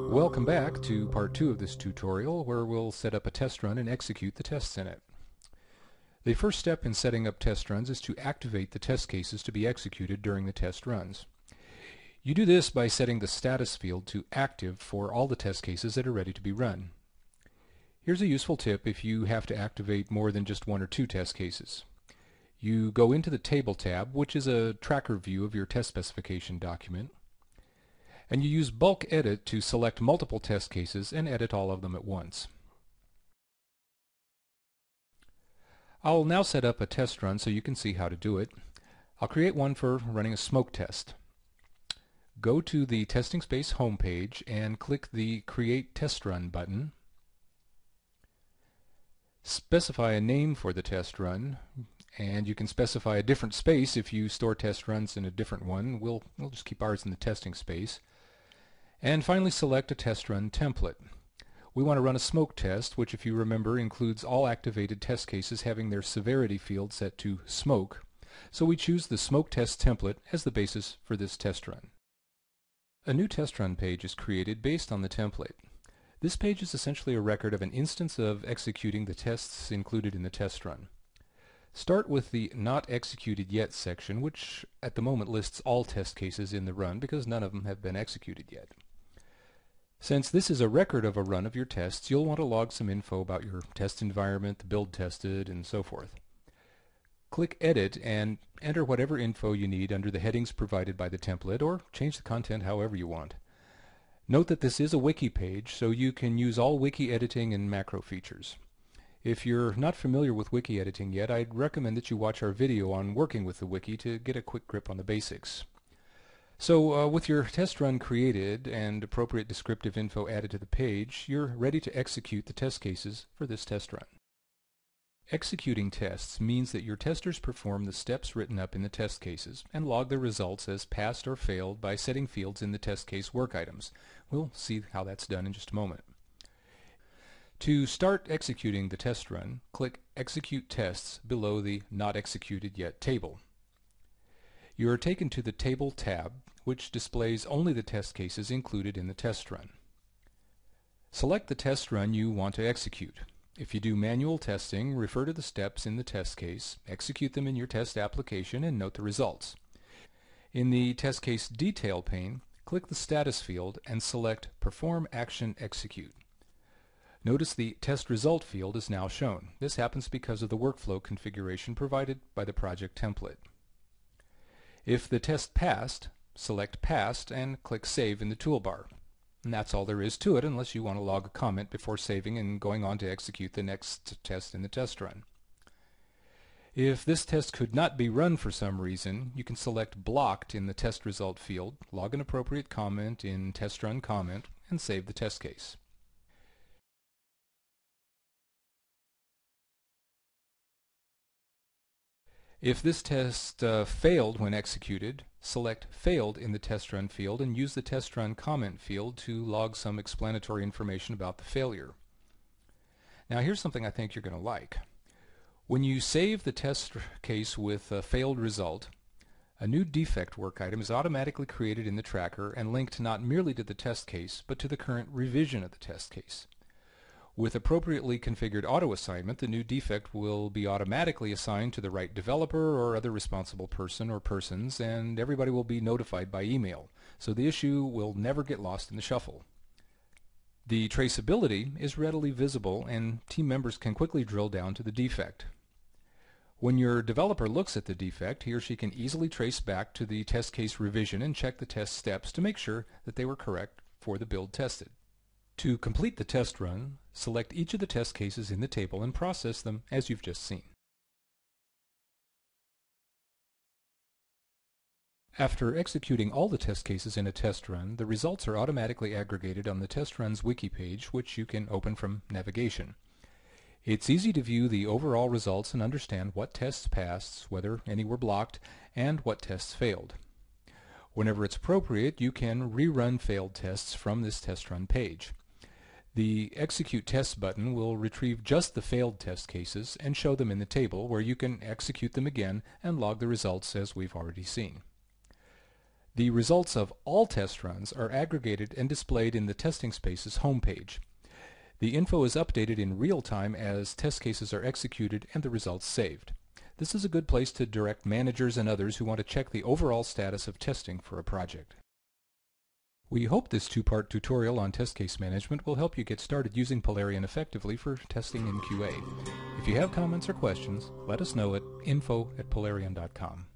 Welcome back to part 2 of this tutorial, where we'll set up a test run and execute the tests in it. The first step in setting up test runs is to activate the test cases to be executed during the test runs. You do this by setting the status field to active for all the test cases that are ready to be run. Here's a useful tip if you have to activate more than just one or two test cases. You go into the Table tab, which is a tracker view of your test specification document, and you use Bulk Edit to select multiple test cases and edit all of them at once. I'll now set up a test run so you can see how to do it. I'll create one for running a smoke test. Go to the Testing Space homepage and click the Create Test Run button. Specify a name for the test run, and you can specify a different space if you store test runs in a different one. We'll just keep ours in the testing space. And finally select a test run template. We want to run a smoke test, which, if you remember, includes all activated test cases having their severity field set to smoke. So we choose the smoke test template as the basis for this test run. A new test run page is created based on the template. This page is essentially a record of an instance of executing the tests included in the test run. Start with the Not Executed Yet section, which at the moment lists all test cases in the run because none of them have been executed yet. Since this is a record of a run of your tests, you'll want to log some info about your test environment, the build tested, and so forth. Click Edit and enter whatever info you need under the headings provided by the template, or change the content however you want. Note that this is a wiki page, so you can use all wiki editing and macro features. If you're not familiar with wiki editing yet, I'd recommend that you watch our video on working with the wiki to get a quick grip on the basics. So with your test run created and appropriate descriptive info added to the page, you're ready to execute the test cases for this test run. Executing tests means that your testers perform the steps written up in the test cases and log their results as passed or failed by setting fields in the test case work items. We'll see how that's done in just a moment. To start executing the test run, click Execute Tests below the Not Executed Yet table. You are taken to the Table tab, which displays only the test cases included in the test run. Select the test run you want to execute. If you do manual testing, refer to the steps in the test case, execute them in your test application, and note the results. In the Test Case Detail pane, click the Status field and select Perform Action Execute. Notice the Test Result field is now shown. This happens because of the workflow configuration provided by the project template. If the test passed, select Passed and click Save in the toolbar. And that's all there is to it, unless you want to log a comment before saving and going on to execute the next test in the test run. If this test could not be run for some reason, you can select Blocked in the Test Result field, log an appropriate comment in Test Run Comment, and save the test case. If this test failed when executed, select Failed in the Test Run field and use the Test Run Comment field to log some explanatory information about the failure. Now here's something I think you're going to like. When you save the test case with a failed result, a new defect work item is automatically created in the tracker and linked not merely to the test case, but to the current revision of the test case. With appropriately configured auto-assignment, the new defect will be automatically assigned to the right developer or other responsible person or persons, and everybody will be notified by email, so the issue will never get lost in the shuffle. The traceability is readily visible, and team members can quickly drill down to the defect. When your developer looks at the defect, he or she can easily trace back to the test case revision and check the test steps to make sure that they were correct for the build tested. To complete the test run, select each of the test cases in the table and process them as you've just seen. After executing all the test cases in a test run, the results are automatically aggregated on the test run's wiki page, which you can open from navigation. It's easy to view the overall results and understand what tests passed, whether any were blocked, and what tests failed. Whenever it's appropriate, you can rerun failed tests from this test run page. The Execute Test button will retrieve just the failed test cases and show them in the table, where you can execute them again and log the results as we've already seen. The results of all test runs are aggregated and displayed in the Testing Spaces homepage. The info is updated in real time as test cases are executed and the results saved. This is a good place to direct managers and others who want to check the overall status of testing for a project. We hope this two-part tutorial on test case management will help you get started using Polarion effectively for testing in QA. If you have comments or questions, let us know at info@polarion.com.